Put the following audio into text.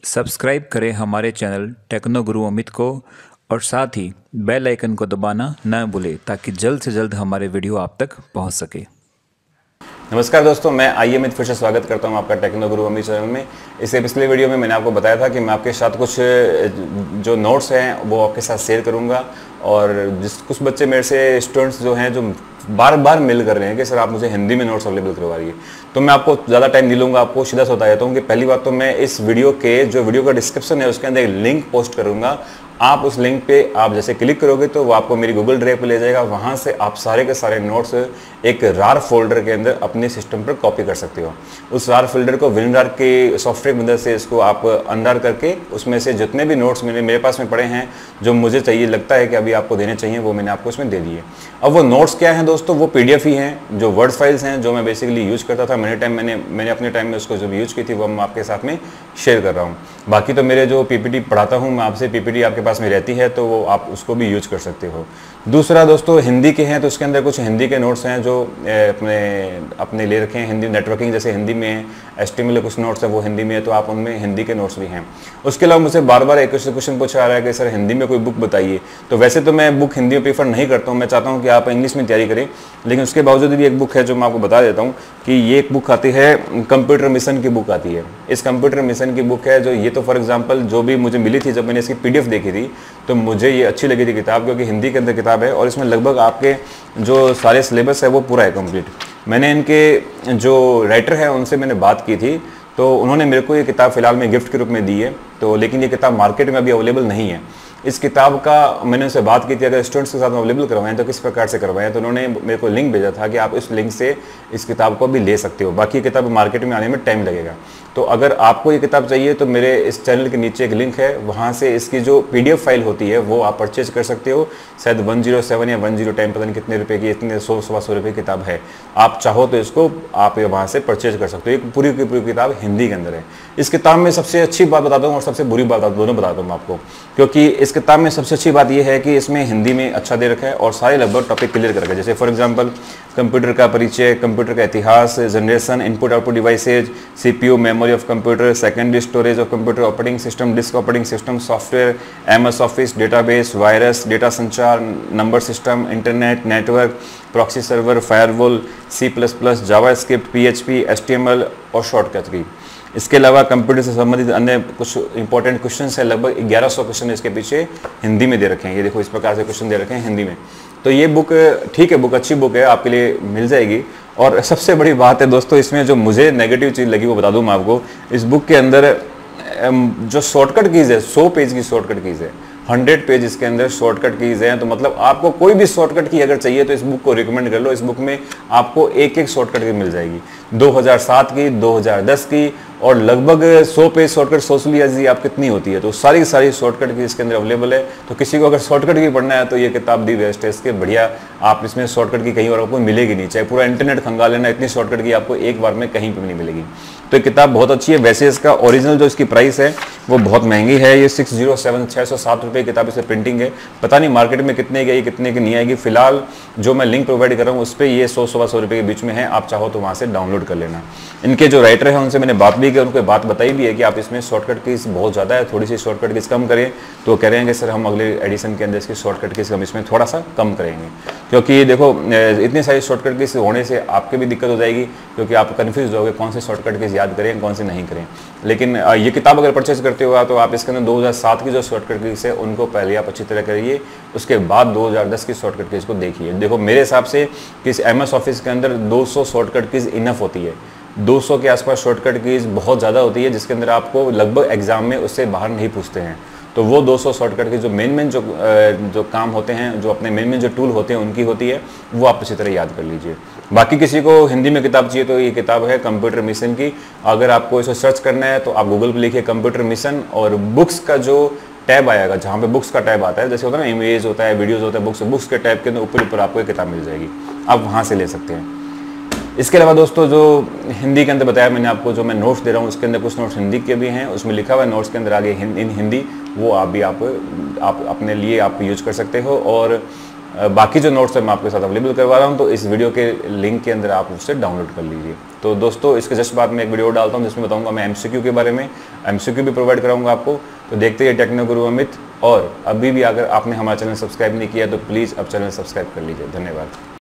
Subscribe करें हमारे channel techno गुरु अमित को और साथ ही बेल आइकन को दबाना न भूलें ताकि जल्द से जल्द हमारे वीडियो आप तक पहुंच सके। नमस्कार दोस्तों, मैं अमित फिर से स्वागत करता हूं आपका टेक्नो गुरु अमित चैनल में। इससे पिछले वीडियो में मैंने आपको बताया था कि मैं आपके साथ कुछ जो नोट्स हैं वो आपके साथ शेयर करूंगा। और कुछ बच्चे मेरे से स्टूडेंट्स जो हैं जो बार बार मेल कर रहे हैं कि सर आप मुझे हिंदी में नोट्स अवेलेबल करवाइए, तो मैं आपको ज़्यादा टाइम नहीं लूँगा। आपको सीधा सा बता देता हूँ कि पहली बात तो मैं इस वीडियो का डिस्क्रिप्शन है उसके अंदर एक लिंक पोस्ट करूँगा। आप उस लिंक पे आप जैसे क्लिक करोगे तो वो आपको मेरी गूगल ड्राइव पे ले जाएगा। वहाँ से आप सारे के सारे नोट्स एक रार फोल्डर के अंदर अपने सिस्टम पर कॉपी कर सकते हो। उस रार फोल्डर को विनरार के सॉफ्टवेयर की मदद से इसको आप अंदर करके उसमें से जितने भी नोट्स मेरे पास में पड़े हैं जो मुझे चाहिए लगता है कि अभी आपको देने चाहिए, वो मैंने आपको इसमें दे दिए। अब वो नोट्स क्या हैं दोस्तों, वो PDF ही हैं, जो वर्ड फाइल्स हैं, जो मैं बेसिकली यूज करता था। मैंने अपने टाइम में उसको जब यूज की थी वो मैं आपके साथ में शेयर कर रहा हूँ। बाकी तो मेरे जो PPT पढ़ाता हूँ मैं आपसे, PPT आपके पास में रहती है तो वो आप उसको भी यूज कर सकते हो। दूसरा दोस्तों हिंदी के हैं तो उसके अंदर कुछ हिंदी के नोट्स हैं जो अपने ले रखे हैं। हिंदी नेटवर्किंग जैसे हिंदी में है, HTML कुछ नोट्स हैं वो हिंदी में है, तो आप उनमें हिंदी के नोट्स भी हैं। उसके अलावा मुझसे बार बार एक क्वेश्चन पूछा आ रहा है कि सर हिंदी में कोई बुक बताइए। तो वैसे तो मैं बुक हिंदी में प्रीफर नहीं करता हूँ, मैं चाहता हूँ कि आप इंग्लिश में तैयारी करें। लेकिन उसके बावजूद भी एक बुक है जो मैं आपको बता देता हूँ कि ये एक बुक आती है, कंप्यूटर मिशन की बुक आती है। इस कंप्यूटर मिशन की बुक है जो ये तो फॉर एग्जांपल जो भी मुझे मिली थी जब मैंने इसकी PDF देखी थी तो मुझे ये अच्छी लगी थी किताब, क्योंकि हिंदी के अंदर किताब है और इसमें लगभग आपके जो सारे सिलेबस है वो पूरा है कंप्लीट। मैंने इनके जो राइटर है उनसे मैंने बात की थी तो उन्होंने मेरे को ये किताब फिलहाल में गिफ्ट के रूप में दी है। तो लेकिन ये किताब मार्केट में अभी अवेलेबल नहीं है। इस किताब का मैंने उनसे बात की थी अगर स्टूडेंट्स के साथ अवेलेबल करवाएं तो किस प्रकार से करवाएं, तो उन्होंने मेरे को लिंक भेजा था कि आप इस लिंक से इस किताब को भी ले सकते हो। बाकी किताब मार्केट में आने में टाइम लगेगा। तो अगर आपको ये किताब चाहिए तो मेरे इस चैनल के नीचे एक लिंक है, वहाँ से इसकी जो PDF फाइल होती है वो आप परचेज कर सकते हो। शायद 107 या 110 पता नहीं कितने रुपए की, इतने 100-125 रुपये की किताब है। आप चाहो तो इसको आप वहाँ से परचेज कर सकते हो। एक पूरी की पूरी किताब हिंदी के अंदर है। इस किताब में सबसे अच्छी बात बताता हूँ और सबसे बुरी बात दोनों बताता हूँ आपको, क्योंकि इस किताब में सबसे अच्छी बात यह है कि इसमें हिंदी में अच्छा दे रखा है और सारे लगभग टॉपिक क्लियर कर रखा है। जैसे फॉर एग्जांपल कंप्यूटर का परिचय, कंप्यूटर का इतिहास, generation, input output devices, CPU, memory of computer, secondary storage of computer, operating system, disk operating system, software, MS office, database, virus, data संचार, number system, internet, network, proxy server, firewall, C++, JavaScript, PHP, HTML और shortcut की। इसके अलावा computer से संबंधित अन्य कुछ important question है, लगभग 1100 क्वेश्चन इसके पीछे हिंदी में दे रखे हैं। ये देखो इस प्रकार से क्वेश्चन दे रखे हैं हिंदी में। तो ये बुक ठीक है, बुक अच्छी बुक है, आपके लिए मिल जाएगी। और सबसे बड़ी बात है दोस्तों इसमें जो मुझे नेगेटिव चीज़ लगी वो बता दूं मैं आपको। इस बुक के अंदर जो शॉर्टकट कीज़ है, 100 पेज की शॉर्टकट कीज़ है, 100 पेज इसके अंदर शॉर्टकट कीज़ हैं। तो मतलब आपको कोई भी शॉर्टकट की अगर चाहिए तो इस बुक को रिकमेंड कर लो। इस बुक में आपको एक एक शॉर्टकट की मिल जाएगी, 2007 की, 2010 की, और लगभग 100 पेज शॉर्टकट सोच लीजिए आप कितनी होती है। तो सारी शॉर्टकट की इसके अंदर अवेलेबल है। तो किसी को अगर शॉर्टकट की पढ़ना है तो ये किताब दी बेस्ट है। इसके बढ़िया आप इसमें शॉर्टकट की कहीं और आपको मिलेगी नहीं, चाहे पूरा इंटरनेट खंगाल लेना, इतनी शॉर्टकट की आपको एक बार में कहीं पर भी नहीं मिलेगी। तो ये किताब बहुत अच्छी है। वैसे इसका ओरिजिनल जो इसकी प्राइस है वो बहुत महंगी है, ये 607 रुपये की किताब, इसे प्रिंटिंग है। पता नहीं मार्केट में कितने की आई कितने की नहीं आएगी। फिलहाल जो मैं लिंक प्रोवाइड कर रहा हूँ उस पर ये 100-125 रुपये के बीच में है। आप चाहो तो वहाँ से डाउनलोड कर लेना। इनके जो राइटर हैं उनसे मैंने बात भी की, उनको बात बताई भी है कि आप इसमें शॉर्टकट कीज बहुत ज़्यादा है, थोड़ी सी शॉर्टकट कीज कम करें। तो कह रहे हैं कि सर हम अगले एडिशन के अंदर इसकी शॉर्टकट कीज हम इसमें थोड़ा सा कम करेंगे, क्योंकि देखो इतनी सारी शॉर्टकट कीज होने से आपके भी दिक्कत हो जाएगी, क्योंकि आप कन्फ्यूज होगे कौन से शॉर्टकट कीज याद करें कौन से नहीं करें। लेकिन ये किताब अगर परचेज करते हो तो आप इसके अंदर 2007 की जो शॉर्टकट कीज है उनको पहले आप अच्छी तरह करिए, उसके बाद 2010 की शॉर्टकट कीज को देखिए। देखो मेरे हिसाब से कि MS ऑफिस के अंदर 200 शॉर्टकट कीज इनफ होती है। 200 के आसपास शॉर्टकट कीज बहुत ज़्यादा होती है, जिसके अंदर आपको लगभग एग्जाम में उससे बाहर नहीं पूछते हैं। तो वो 200 शॉर्टकट की जो मेन जो काम होते हैं, जो अपने मेन जो टूल होते हैं उनकी होती है, वो आप अच्छी तरह याद कर लीजिए। बाकी किसी को हिंदी में किताब चाहिए तो ये किताब है कंप्यूटर मिशन की। अगर आपको इसे सर्च करना है तो आप गूगल पर लिखिए कंप्यूटर मिशन, और बुक्स का जो टैब आएगा, जहाँ पे बुक्स का टैब आता है, जैसे होता है ना इमेज होता है, वीडियोज़ होता है, बुक्स के टैब के अंदर ऊपर आपको एक किताब मिल जाएगी, आप वहाँ से ले सकते हैं। इसके अलावा दोस्तों जो हिंदी के अंदर बताया मैंने आपको, जो मैं नोट्स दे रहा हूँ उसके अंदर कुछ नोट्स हिंदी के भी हैं, उसमें लिखा हुआ है नोट्स के अंदर आगे इन हिंदी, वो आप अपने लिए आप यूज कर सकते हो। और बाकी जो नोट्स है मैं आपके साथ अवेलेबल करवा रहा हूँ, तो इस वीडियो के लिंक के अंदर आप उससे डाउनलोड कर लीजिए। तो दोस्तों इसके जस्ट बाद में एक वीडियो डालता हूँ जिसमें बताऊंगा मैं एमसीक्यू के बारे में, एमसीक्यू भी प्रोवाइड कराऊंगा आपको। तो देखते हैं टेक्नो गुरु अमित, और अभी भी अगर आपने हमारा चैनल सब्सक्राइब नहीं किया तो प्लीज़ अब चैनल सब्सक्राइब कर लीजिए। धन्यवाद।